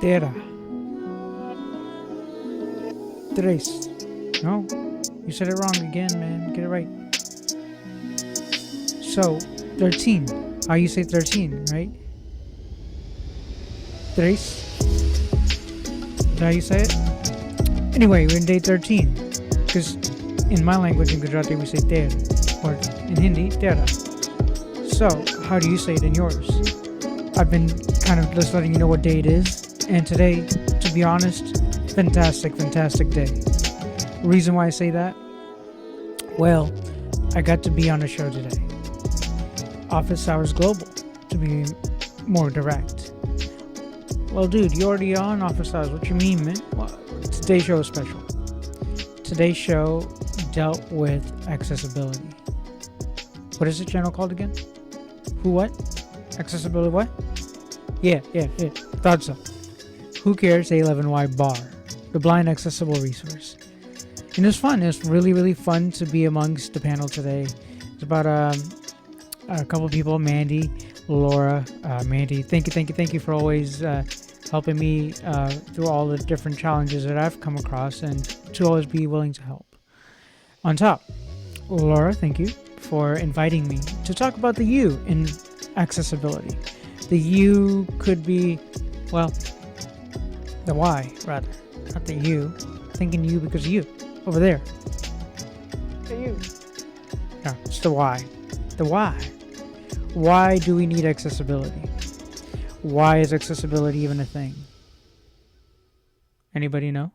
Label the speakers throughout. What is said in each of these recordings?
Speaker 1: Tera. Tres. No, you said it wrong again, man. Get it right. So, 13. How you say 13, right? Tres. Is that how you say it? Anyway, we're in day 13. Because in my language, in Gujarati, we say ter. Or in Hindi, tera. So, how do you say it in yours? I've been kind of just letting you know what day it is. And today, to be honest, fantastic day. Reason why I say that? Well, I got to be on a show today. Office Hours Global, to be more direct. Well, dude, you're already on Office Hours. What you mean, man? Well, today's show is special. Today's show dealt with accessibility. What is the channel called again? Who what? Accessibility what? Yeah. Thought so. Who Cares A11Y Bar, the blind accessible resource. And it's fun. It's really fun to be amongst the panel today. It's about a couple of people, Mandy, Laura, Mandy. Thank you for always helping me through all the different challenges that I've come across, and to always be willing to help. On top, Laura, thank you for inviting me to talk about the U in accessibility. The U could be, well, the Y rather, not the U. Thinking you because you over there. The U. No, it's the Y. The Y. Why do we need accessibility? Why is accessibility even a thing? Anybody know?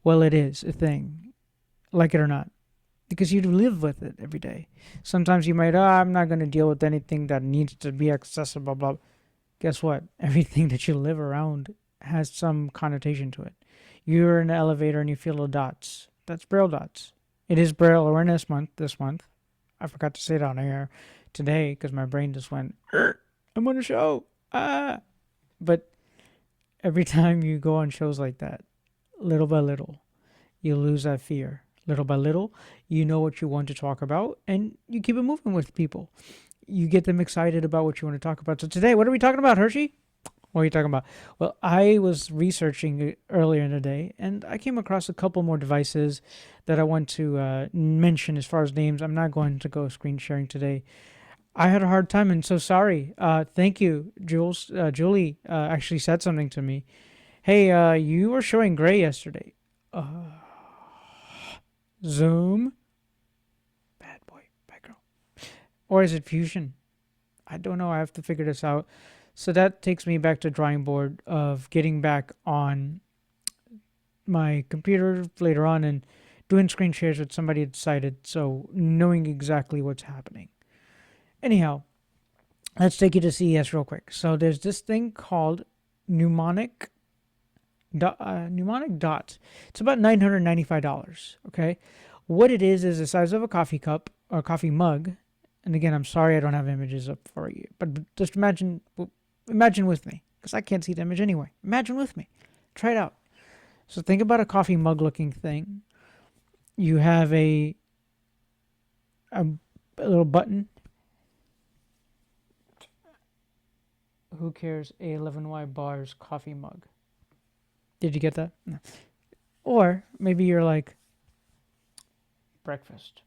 Speaker 1: Well, it is a thing, like it or not, because you live with it every day. Sometimes you might, I'm not going to deal with anything that needs to be accessible, blah. Guess what? Everything that you live around has some connotation to it. You're in an elevator and you feel the dots. That's Braille dots. It is Braille Awareness Month this month. I forgot to say it on air today because my brain just went, I'm on a show. But every time you go on shows like that, little by little, you lose that fear. Little by little, you know what you want to talk about, and you keep it moving with people. You get them excited about what you want to talk about. So today, what are we talking about, Hershey? What are you talking about? Well, I was researching earlier in the day, and I came across a couple more devices that I want to mention as far as names. I'm not going to go screen sharing today. I had a hard time, and so sorry. Thank you, Jules. Julie actually said something to me. Hey, you were showing gray yesterday. Zoom? Bad boy, bad girl. Or is it fusion? I don't know. I have to figure this out. So that takes me back to drawing board of getting back on my computer later on and doing screen shares with somebody decided, so knowing exactly what's happening. Anyhow, let's take you to CES real quick. So there's this thing called Nemonic Dot. It's about $995. Okay, what it is the size of a coffee cup or coffee mug. And again, I'm sorry I don't have images up for you, but just imagine with me, because I can't see the image anyway. Imagine with me. Try it out. So think about a coffee mug looking thing. You have a little button. Who Cares A11Y Bars coffee mug. Did you get that? No. Or maybe you're like, breakfast,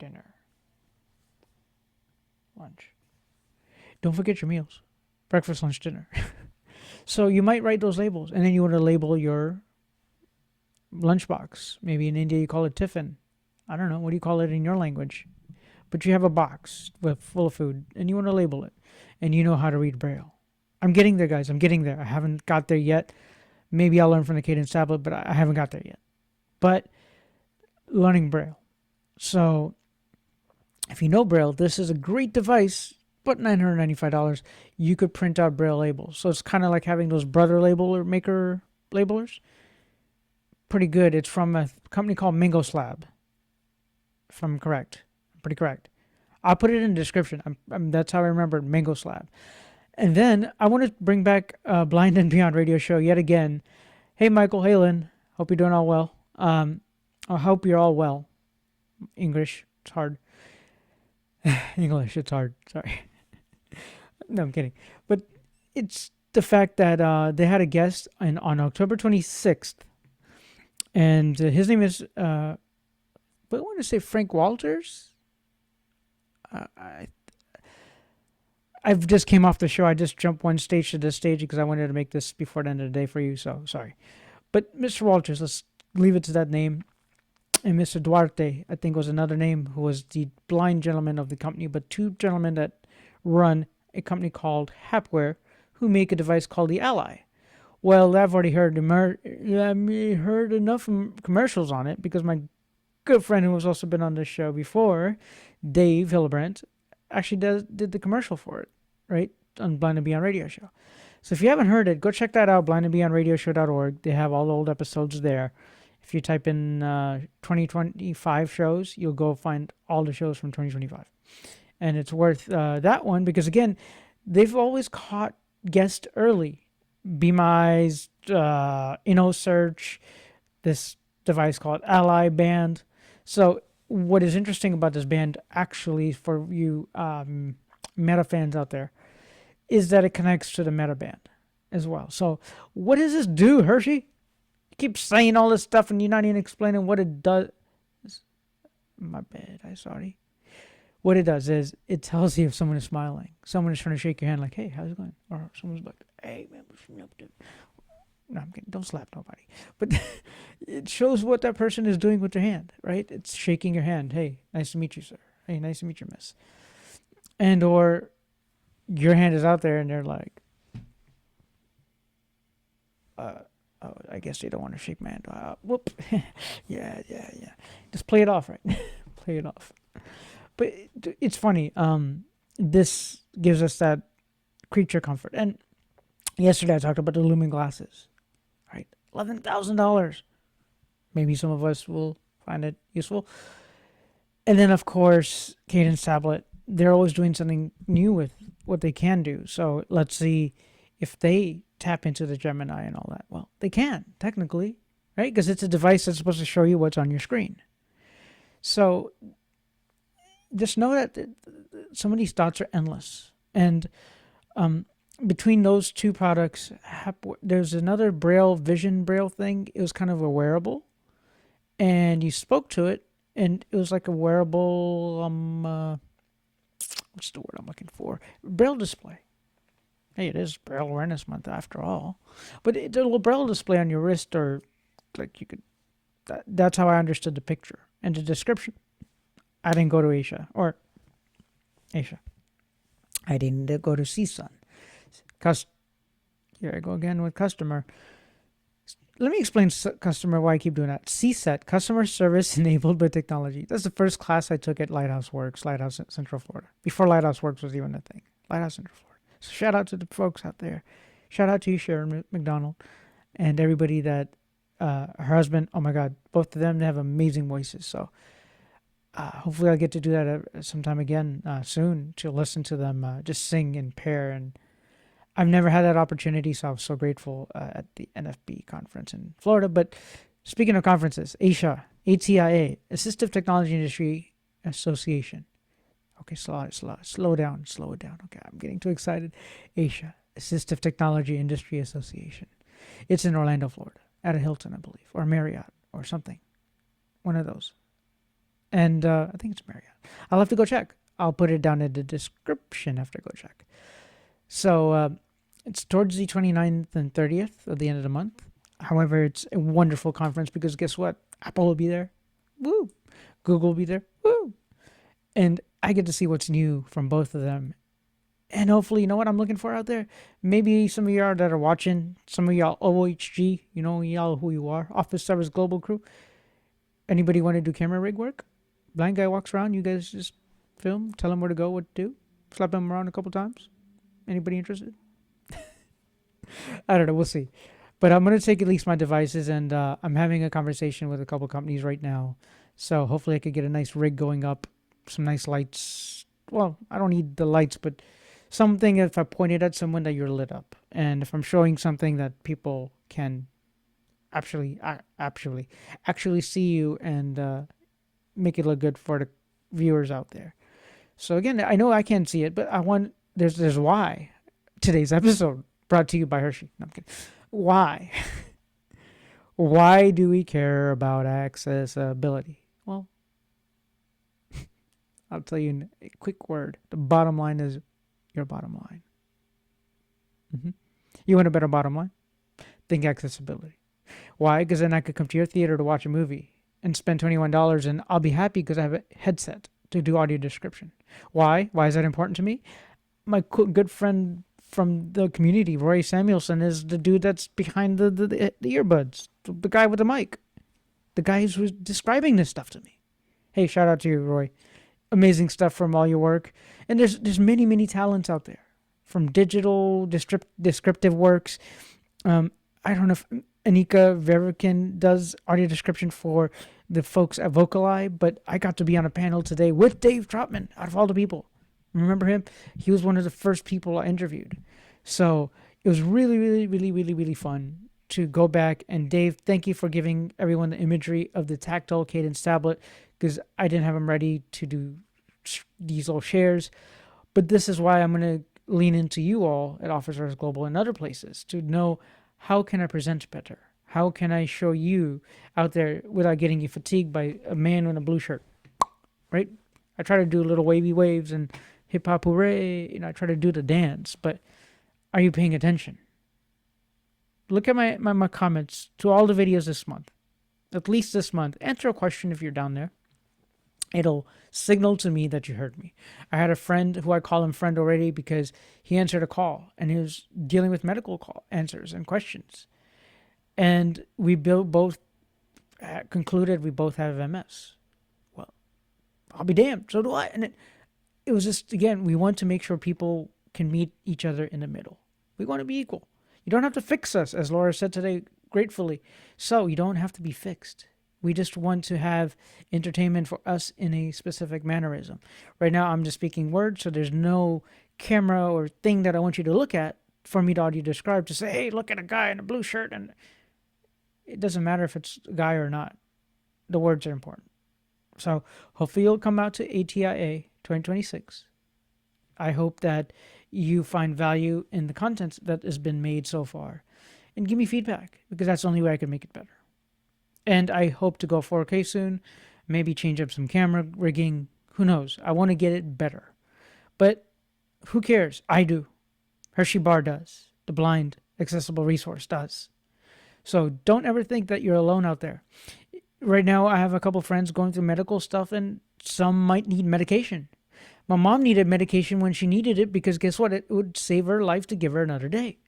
Speaker 1: dinner, lunch. Don't forget your meals. Breakfast, lunch, dinner. So you might write those labels, and then you want to label your lunchbox. Maybe in India you call it tiffin. I don't know. What do you call it in your language? But you have a box full of food, and you want to label it, and you know how to read Braille. I'm getting there, guys. I'm getting there. I haven't got there yet. Maybe I'll learn from the Cadence tablet, but I haven't got there yet. But learning Braille. So if you know Braille, this is a great device, but $995. You could print out Braille labels. So it's kind of like having those brother labeler maker labelers. Pretty good. It's from a company called Mingo Slab. If I'm correct. I'm pretty correct. I'll put it in the description. That's how I remember it, Mingo Slab. And then I want to bring back Blind and Beyond radio show yet again. Hey, Michael. Hey, Lynn. Hope you're doing all well. I hope you're all well. English. It's hard. English. It's hard. Sorry. No, I'm kidding. But it's the fact that they had a guest on October 26th, and his name is, but I want to say Frank Walters. Uh, I I've just came off the show. I just jumped one stage to this stage because I wanted to make this before the end of the day for you. So sorry, but Mr. Walters, let's leave it to that name. And Mr. Duarte, I think was another name, who was the blind gentleman of the company, but two gentlemen that run a company called HapWare, who make a device called the Ally. Well, I've already heard heard enough commercials on it because my good friend who has also been on this show before, Dave Hillebrandt, actually did the commercial for it, right, on Blind and Beyond Radio Show. So if you haven't heard it, go check that out, blindandbeyondradioshow.org. They have all the old episodes there. If you type in 2025 shows, you'll go find all the shows from 2025. And it's worth that one because, again, they've always caught guests early. Be My's, InnoSearch, this device called Ally Band. So what is interesting about this band, actually, for you Meta fans out there, is that it connects to the Meta band as well. So what does this do, Hershey? You keep saying all this stuff and you're not even explaining what it does. My bad, I'm sorry. What it does is it tells you if someone is smiling. Someone is trying to shake your hand like, hey, how's it going? Or someone's like, hey, man, no, I'm kidding. Don't slap nobody. But it shows what that person is doing with their hand, right? It's shaking your hand. Hey, nice to meet you, sir. Hey, nice to meet you, miss. And or your hand is out there and they're like, oh, I guess they don't want to shake my hand. Whoop. yeah. Just play it off, right? Play it off. But it's funny. This gives us that creature comfort. And yesterday I talked about the Lumen glasses, right? $11,000. Maybe some of us will find it useful. And then, of course, Cadence Tablet. They're always doing something new with what they can do. So let's see if they tap into the Gemini and all that. Well, they can, technically, right? Because it's a device that's supposed to show you what's on your screen. So just know that some of these dots are endless. And between those two products, there's another Vision Braille thing. It was kind of a wearable. And you spoke to it, and it was like a wearable, what's the word I'm looking for? Braille display. Hey, it is Braille Awareness Month after all. But the little Braille display on your wrist, or like you could, that's how I understood the picture. And the description, I didn't go to Asia. I didn't go to CSUN. Here I go again with customer. Let me explain customer, why I keep doing that. CSET, Customer Service Enabled by Technology. That's the first class I took at Lighthouse Works, Lighthouse Central Florida. Before Lighthouse Works was even a thing. Lighthouse Central Florida. So shout out to the folks out there. Shout out to you, Sharon McDonald, and everybody that, her husband, oh my God, both of them, they have amazing voices. So hopefully I'll get to do that sometime again soon, to listen to them just sing in pair. And I've never had that opportunity, so I was so grateful at the NFB conference in Florida. But speaking of conferences, ATIA, Assistive Technology Industry Association. Okay, slow down. Okay, I'm getting too excited. Asia, Assistive Technology Industry Association. It's in Orlando, Florida, at a Hilton, I believe, or Marriott, or something. One of those. And I think it's Marriott. I'll have to go check. I'll put it down in the description after I go check. So it's towards the 29th and 30th of the end of the month. However, it's a wonderful conference because guess what? Apple will be there. Woo! Google will be there. Woo! And I get to see what's new from both of them. And hopefully, you know what I'm looking for out there? Maybe some of y'all that are watching, some of y'all OHG, you know y'all who you are, Office Service Global Crew. Anybody want to do camera rig work? Blind guy walks around, you guys just film, tell him where to go, what to do, slap him around a couple times. Anybody interested? I don't know. We'll see. But I'm going to take at least my devices, and I'm having a conversation with a couple companies right now. So hopefully I could get a nice rig going up, some nice lights. Well, I don't need the lights, but something if I point it at someone that you're lit up. And if I'm showing something that people can actually see you and make it look good for the viewers out there. So again, I know I can't see it, but I want... There's why today's episode Brought to you by Hershey. No, I'm kidding. Why? Why do we care about accessibility? Well, I'll tell you in a quick word. The bottom line is your bottom line. Mm-hmm. You want a better bottom line? Think accessibility. Why? Because then I could come to your theater to watch a movie and spend $21 and I'll be happy because I have a headset to do audio description. Why? Why is that important to me? My good friend from the community, Roy Samuelson, is the dude that's behind the earbuds, the guy with the mic, the guy who's describing this stuff to me. Hey, shout out to you, Roy. Amazing stuff from all your work. And there's many talents out there, from digital descriptive works. I don't know if Anika Verikin does audio description for the folks at Vocali, but I got to be on a panel today with Dave Trotman, out of all the people. Remember him? He was one of the first people I interviewed. So it was really fun to go back. And Dave, thank you for giving everyone the imagery of the tactile cadence tablet, because I didn't have them ready to do these little shares. But this is why I'm going to lean into you all at Officers Global and other places to know, how can I present better? How can I show you out there without getting you fatigued by a man in a blue shirt, right? I try to do little wavy waves and hip hop hooray. I try to do the dance, but are you paying attention? Look at my comments to all the videos this month, at least this month. Answer a question if you're down there. It'll signal to me that you heard me. I had a friend who I call him friend already because he answered a call and he was dealing with medical call answers and questions. And we both concluded we both have MS. Well, I'll be damned. So do I. And it was just, again, we want to make sure people can meet each other in the middle. We want to be equal. You don't have to fix us, as Laura said today, gratefully. So you don't have to be fixed. We just want to have entertainment for us in a specific mannerism. Right now, I'm just speaking words, so there's no camera or thing that I want you to look at for me to audio describe to say, hey, look at a guy in a blue shirt. And it doesn't matter if it's a guy or not. The words are important. So hopefully you'll come out to ATIA 2026. I hope that you find value in the content that has been made so far. And give me feedback, because that's the only way I can make it better. And I hope to go 4K soon, maybe change up some camera rigging. Who knows? I want to get it better. But who cares? I do. Hershey Bar does. The Blind Accessible Resource does. So don't ever think that you're alone out there. Right now, I have a couple friends going through medical stuff, and some might need medication. My mom needed medication when she needed it because guess what? It would save her life to give her another day.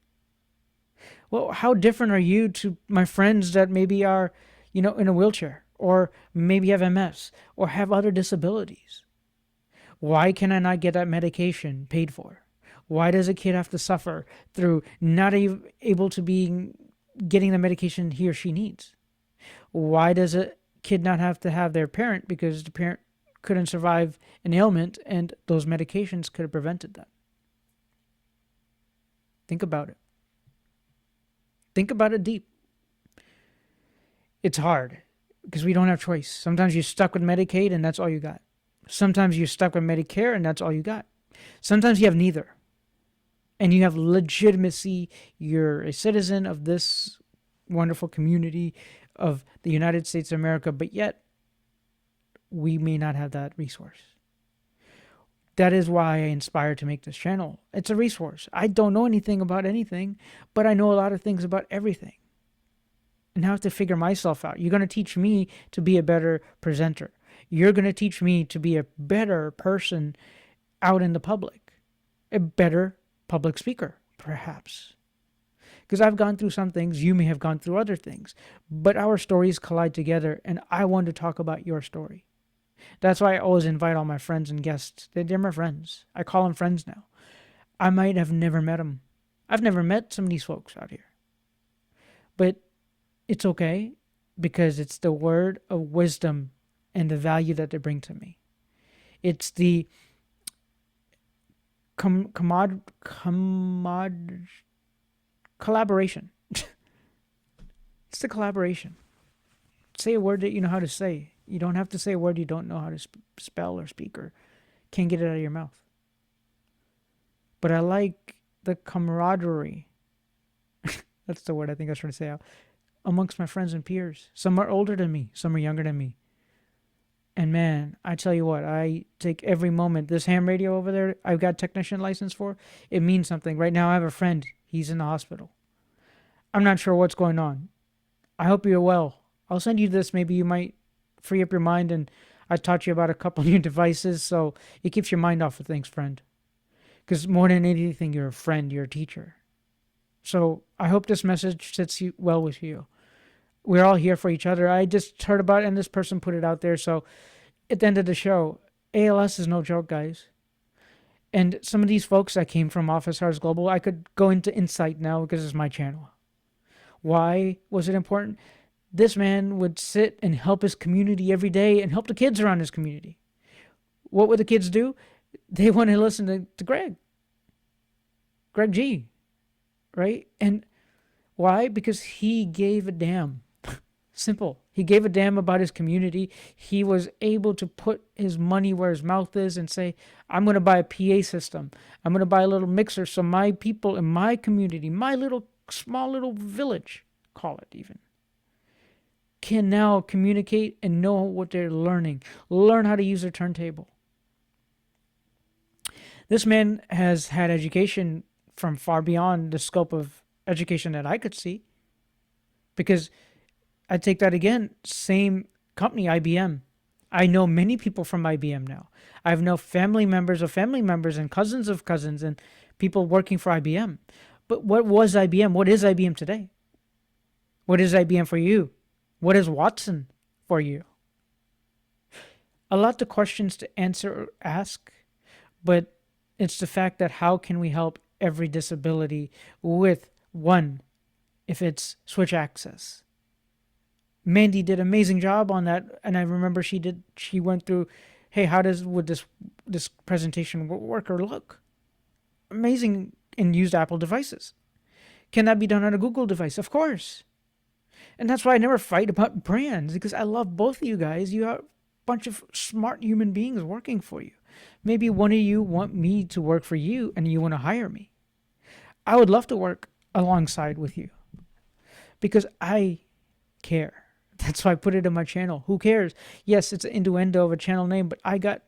Speaker 1: Well, how different are you to my friends that maybe are, in a wheelchair, or maybe have MS, or have other disabilities? Why can I not get that medication paid for? Why does a kid have to suffer through not able to be getting the medication he or she needs? Why does a kid not have to have their parent because the parent couldn't survive an ailment and those medications could have prevented that? Think about it. Think about it deep. It's hard because we don't have choice. Sometimes you're stuck with Medicaid and that's all you got. Sometimes you're stuck with Medicare and that's all you got. Sometimes you have neither. And you have legitimacy. You're a citizen of this wonderful community of the United States of America, but yet we may not have that resource. That is why I inspired to make this channel. It's a resource. I don't know anything about anything, but I know a lot of things about everything. And I have to figure myself out. You're going to teach me to be a better presenter. You're going to teach me to be a better person out in the public. A better public speaker, perhaps. Because I've gone through some things, you may have gone through other things. But our stories collide together, and I want to talk about your story. That's why I always invite all my friends and guests. They're my friends. I call them friends now. I might have never met them. I've never met some of these folks out here. But it's okay, because it's the word of wisdom and the value that they bring to me. It's the collaboration. It's the collaboration. Say a word that you know how to say. You don't have to say a word you don't know how to spell or speak or can't get it out of your mouth. But I like the camaraderie That's the word I think I was trying to say out. Amongst my friends and peers. Some are older than me, some are younger than me. And man, I tell you what, I take every moment. This ham radio over there, I've got technician license for. It means something. Right now, I have a friend. He's in the hospital. I'm not sure what's going on. I hope you're well. I'll send you this. Maybe you might free up your mind. And I taught you about a couple new devices, so it keeps your mind off of things, friend. Because more than anything, you're a friend, you're a teacher. So I hope this message sits well with you. We're all here for each other. I just heard about it, and this person put it out there. So at the end of the show, ALS is no joke, guys. And some of these folks that came from Office Hours Global, I could go into insight now because it's my channel. Why was it important? This man would sit and help his community every day and help the kids around his community. What would the kids do? They want to listen to Greg G, right? And why? Because he gave a damn. Simple. He gave a damn about his community. He was able to put his money where his mouth is and say, I'm going to buy a PA system. I'm going to buy a little mixer so my people in my community, my little small little village, call it even, can now communicate and know what they're learning. Learn how to use their turntable. This man has had education from far beyond the scope of education that I could see. Because I take that again, same company, IBM. I know many people from IBM now. I have no family members of family members and cousins of cousins and people working for IBM. But what was IBM? What is IBM today? What is IBM for you? What is Watson for you? A lot of questions to answer or ask, but it's the fact that how can we help every disability with one, if it's switch access. Mandy did an amazing job on that, and I remember she went through, hey, would this presentation work or look? Amazing, and used Apple devices. Can that be done on a Google device? Of course. And that's why I never fight about brands, because I love both of you guys. You are a bunch of smart human beings working for you. Maybe one of you want me to work for you and you want to hire me. I would love to work alongside with you because I care. That's why I put it in my channel. Who cares? Yes, it's an innuendo of a channel name, but I got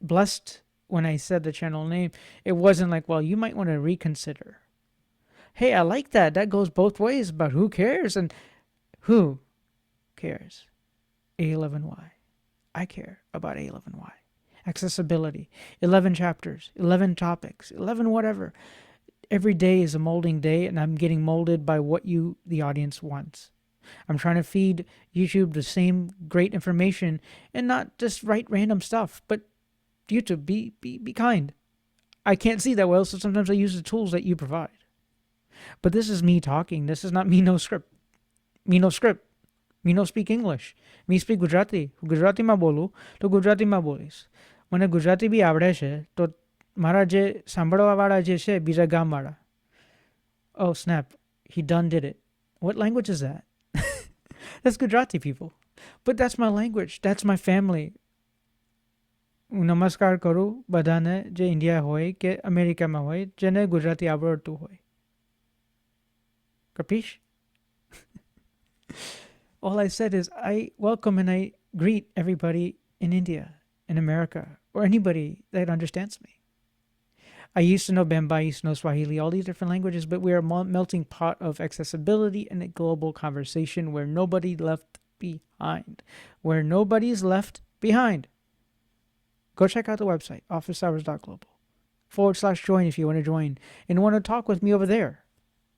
Speaker 1: blessed when I said the channel name. It wasn't like, well, you might want to reconsider. Hey, I like that. That goes both ways, but who cares? And who cares? A11Y. I care about A11Y. Accessibility. 11 chapters, 11 topics, 11 whatever. Every day is a molding day, and I'm getting molded by what you, the audience, wants. I'm trying to feed YouTube the same great information and not just write random stuff. But YouTube, be kind. I can't see that well, so sometimes I use the tools that you provide. But this is me talking. This is not me no script. Me no script. Me no speak English. Me speak Gujarati. Gujarati માં બોલું તો ગુજરાતીમાં બોલીશ. મને ગુજરાતી બી આવડે છે તો મારા જે સાંભળવાવાળા જે છે બીજા ગામવાળા. Oh snap, he done did it. What language is that? That's Gujarati people. But that's my language. That's my family. નમસ્કાર કરું બધાને જે ઇન્ડિયા હોય કે અમેરિકામાં હોય જેને ગુજરાતી આવડતું હોય. Capiche? All I said is I welcome and I greet everybody in India, in America, or anybody that understands me. I used to know Bemba, I used to know Swahili, all these different languages, but we are a melting pot of accessibility and a global conversation where nobody left behind. Where nobody's left behind. Go check out the website, officehours.global/join if you want to join and want to talk with me over there.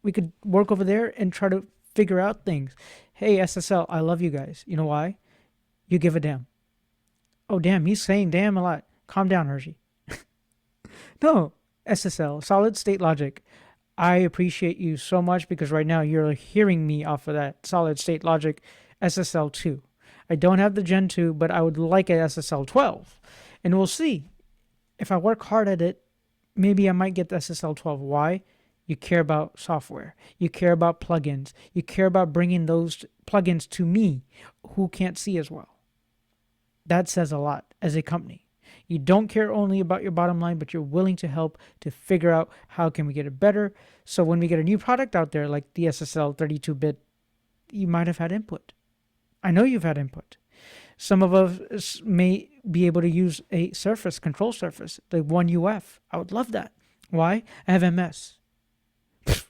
Speaker 1: We could work over there and try to figure out things. Hey, SSL, I love you guys. You know why? You give a damn. Oh, damn, he's saying damn a lot. Calm down, Hershey. No, SSL, solid state logic. I appreciate you so much because right now you're hearing me off of that solid state logic SSL 2. I don't have the Gen 2, but I would like an SSL 12. And we'll see. If I work hard at it, maybe I might get the SSL 12. Why? You care about software. You care about plugins. You care about bringing those plugins to me who can't see as well. That says a lot as a company. You don't care only about your bottom line, but you're willing to help to figure out how can we get it better. So when we get a new product out there like the SSL 32-bit, you might have had input. I know you've had input. Some of us may be able to use a surface, control surface, the One UF. I would love that. Why? I have MS.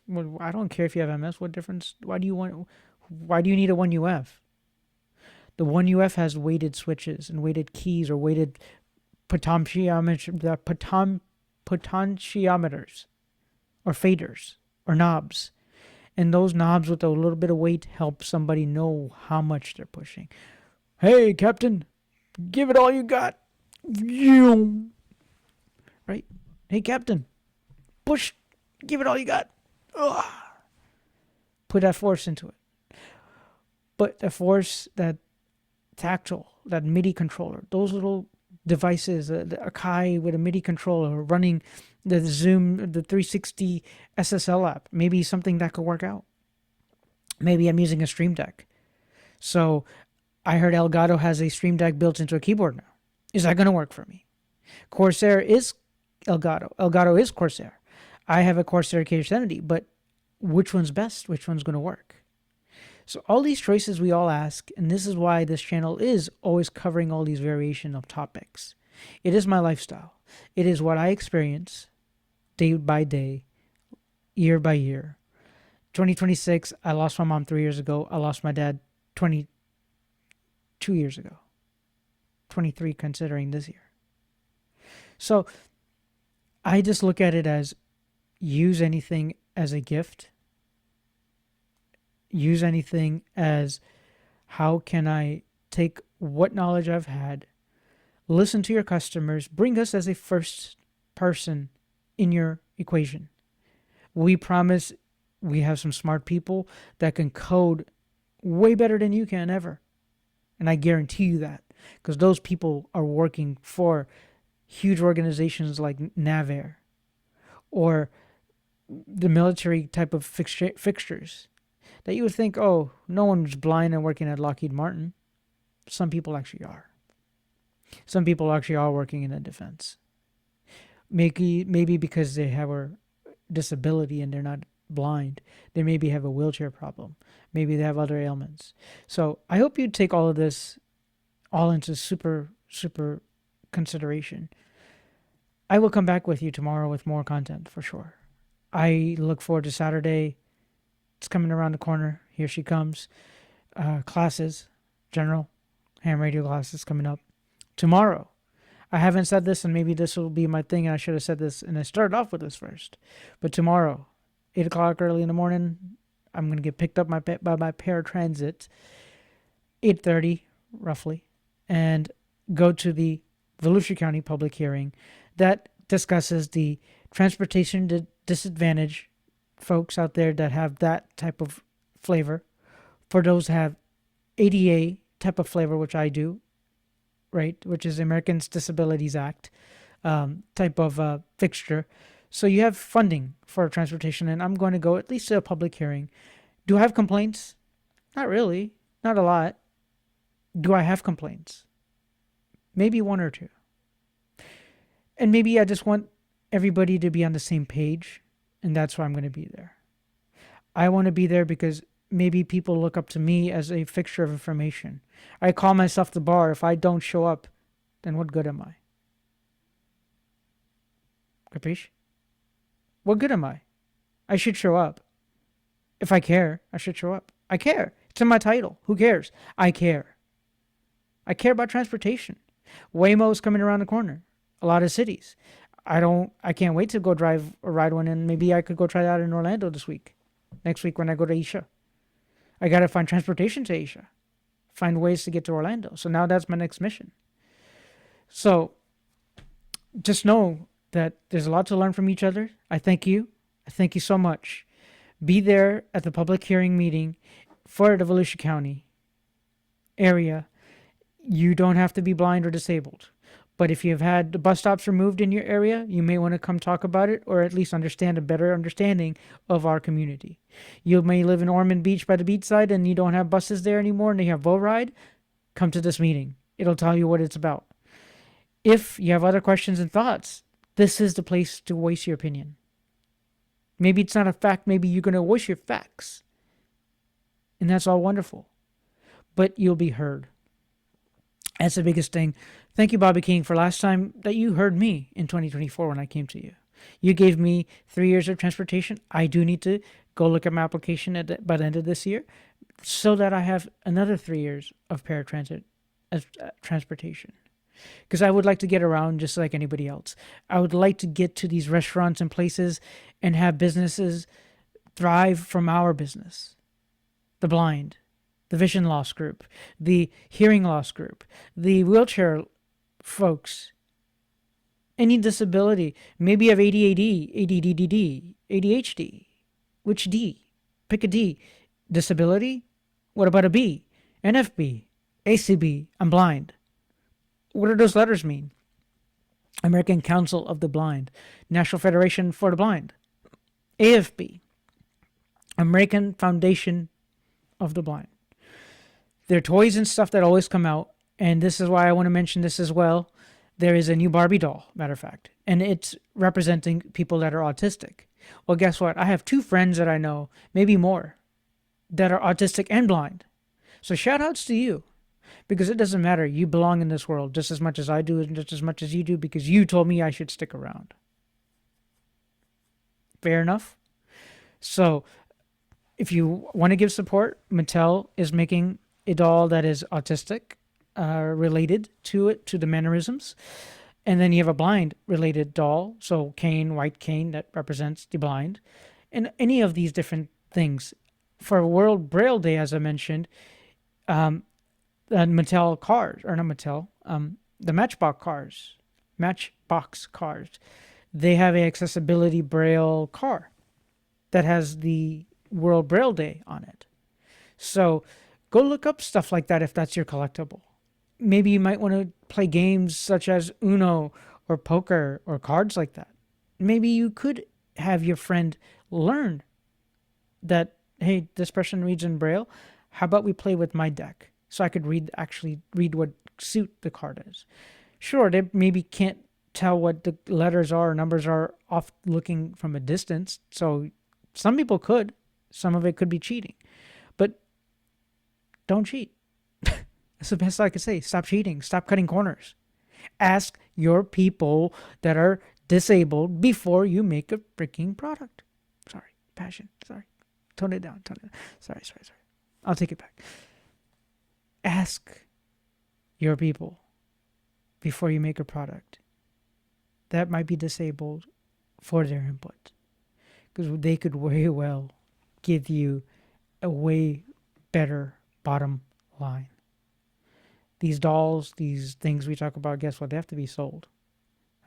Speaker 1: Well, I don't care if you have MS. What difference? Why do you need a One UF? The One UF has weighted switches and weighted keys or weighted potentiometers or faders or knobs. And those knobs with a little bit of weight help somebody know how much they're pushing. Hey, Captain, give it all you got. Right? Hey, Captain, push, give it all you got. Ugh. Put that force into it. But the force, that tactile, that MIDI controller, those little devices, the Akai with a MIDI controller running the Zoom, the 360 SSL app, maybe something that could work out. Maybe I'm using a Stream Deck. So I heard Elgato has a Stream Deck built into a keyboard now. Is that going to work for me? Corsair is Elgato. Elgato is Corsair. I have a Corsair KH70, but which one's best? Which one's going to work? So all these choices we all ask, and this is why this channel is always covering all these variation of topics. It is my lifestyle. It is what I experience day by day, year by year. 2026, I lost my mom 3 years ago. I lost my dad 22 years ago. 23 considering this year. So I just look at it as use anything as a gift. Use anything as how can I take what knowledge I've had, listen to your customers, bring us as a first person in your equation. We promise we have some smart people that can code way better than you can ever. And I guarantee you that because those people are working for huge organizations like NavAir or the military type of fixtures. That you would think, oh, no one's blind and working at Lockheed Martin. Some people actually are. Some people actually are working in the defense. Maybe because they have a disability and they're not blind. They maybe have a wheelchair problem. Maybe they have other ailments. So I hope you take all of this all into super consideration. I will come back with you tomorrow with more content for sure. I look forward to Saturday. It's coming around the corner. Here she comes. Classes, general ham radio classes coming up. Tomorrow, I haven't said this, and maybe this will be my thing, and I should have said this, and I started off with this first. But tomorrow, 8 o'clock early in the morning, I'm going to get picked up by my paratransit, 8:30, roughly, and go to the Volusia County public hearing that discusses the transportation disadvantage folks out there that have that type of flavor, for those that have ADA type of flavor, which I do, right, which is Americans Disabilities Act type of fixture. So you have funding for transportation, and I'm going to go at least to a public hearing. Do I have complaints? Not really, not a lot. Do I have complaints? Maybe one or two. And maybe I just want everybody to be on the same page. And that's why I'm going to be there. I want to be there because maybe people look up to me as a fixture of information. I call myself the bar. If I don't show up, then what good am I? Capiche? What good am I? I should show up. If I care, I should show up. I care. It's in my title. Who cares? I care. I care about transportation. Waymo's coming around the corner. A lot of cities. I can't wait to go drive or ride one, and maybe I could go try that out in Orlando this week. Next week when I go to Asia. I got to find transportation to Asia. Find ways to get to Orlando. So now that's my next mission. So just know that there's a lot to learn from each other. I thank you. I thank you so much. Be there at the public hearing meeting for the Volusia County area. You don't have to be blind or disabled. But if you've had the bus stops removed in your area, you may want to come talk about it, or at least understand a better understanding of our community. You may live in Ormond Beach by the beachside and you don't have buses there anymore and you have boat ride. Come to this meeting. It'll tell you what it's about. If you have other questions and thoughts, this is the place to voice your opinion. Maybe it's not a fact, maybe you're going to voice your facts. And that's all wonderful. But you'll be heard. That's the biggest thing. Thank you, Bobby King, for last time that you heard me in 2024 when I came to you. You gave me 3 years of transportation. I do need to go look at my application by the end of this year so that I have another 3 years of paratransit transportation. Because I would like to get around just like anybody else. I would like to get to these restaurants and places and have businesses thrive from our business. The blind, the vision loss group, the hearing loss group, the wheelchair folks, any disability. Maybe you have ADHD, ADDD, ADHD. Which D? Pick a D. Disability? What about a B? NFB, ACB, I'm blind. What do those letters mean? American Council of the Blind, National Federation for the Blind, AFB, American Foundation of the Blind. There are toys and stuff that always come out, and this is why I want to mention this as well. There is a new Barbie doll, matter of fact, and it's representing people that are autistic. Well, guess what? I have 2 friends that I know, maybe more, that are autistic and blind. So shout outs to you. Because it doesn't matter. You belong in this world just as much as I do and just as much as you do because you told me I should stick around. Fair enough? So, if you want to give support, Mattel is making a doll that is autistic related to it, to the mannerisms. And then you have a blind related doll. So, cane, white cane that represents the blind. And any of these different things. For World Braille Day, as I mentioned, Mattel cars, or not Mattel, the Matchbox cars, they have a accessibility Braille car that has the World Braille Day on it. So go look up stuff like that if that's your collectible. Maybe you might want to play games such as Uno or poker or cards like that. Maybe you could have your friend learn that, hey, this person reads in Braille. How about we play with my deck? So I could actually read what suit the card is. Sure, they maybe can't tell what the letters are or numbers are off looking from a distance. So some people could. Some of it could be cheating. But don't cheat. That's the best I could say. Stop cheating. Stop cutting corners. Ask your people that are disabled before you make a freaking product. Sorry. Passion. Sorry. Tone it down. Sorry. I'll take it back. Ask your people before you make a product that might be disabled for their input. Because they could very well give you a way better bottom line. These dolls, these things we talk about, guess what? They have to be sold.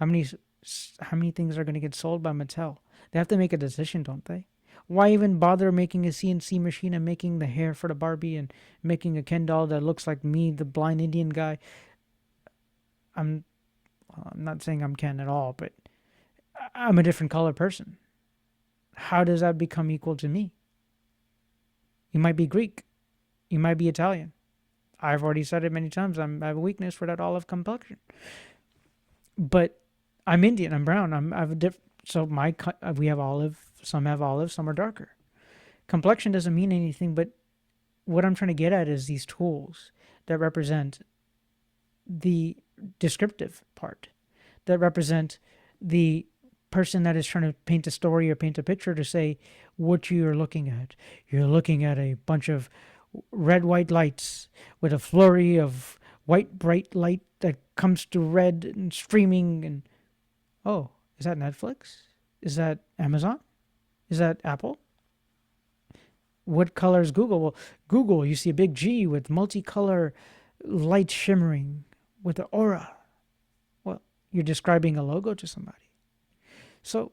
Speaker 1: How many things are going to get sold by Mattel? They have to make a decision, don't they? Why even bother making a CNC machine and making the hair for the Barbie and making a Ken doll that looks like me, the blind Indian guy? I'm not saying I'm Ken at all, but I'm a different color person. How does that become equal to me? You might be Greek. You might be Italian. I've already said it many times. I have a weakness for that olive complexion. But I'm Indian. I'm brown. I have a different. So we have olive. Some have olive. Some are darker. Complexion doesn't mean anything. But what I'm trying to get at is these tools that represent the descriptive part, that represent the person that is trying to paint a story or paint a picture to say what you're looking at. You're looking at a bunch of red, white lights with a flurry of white, bright light that comes to red and streaming. And oh, is that Netflix? Is that Amazon? Is that Apple? What color is Google? Well, Google, you see a big G with multicolor light shimmering with an aura. Well, you're describing a logo to somebody. So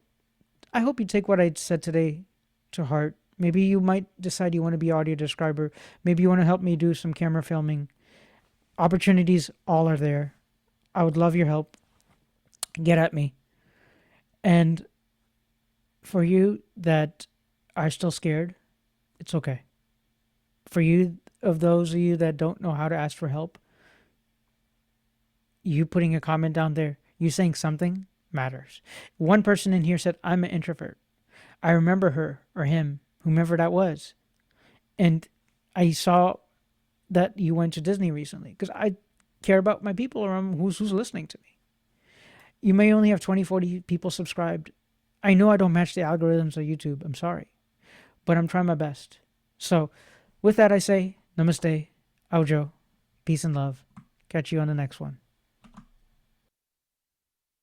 Speaker 1: I hope you take what I said today to heart. Maybe you might decide you want to be audio describer. Maybe you want to help me do some camera filming. Opportunities all are there. I would love your help. Get at me. And for you that are still scared, it's okay. For those of you that don't know how to ask for help, you putting a comment down there, you saying something matters. One person in here said, I'm an introvert. I remember her or him, whomever that was. And I saw that you went to Disney recently because I care about my people around who's listening to me. You may only have 20, 40 people subscribed. I know I don't match the algorithms of YouTube. I'm sorry. But I'm trying my best. So with that, I say namaste, aujo, peace and love. Catch you on the next one.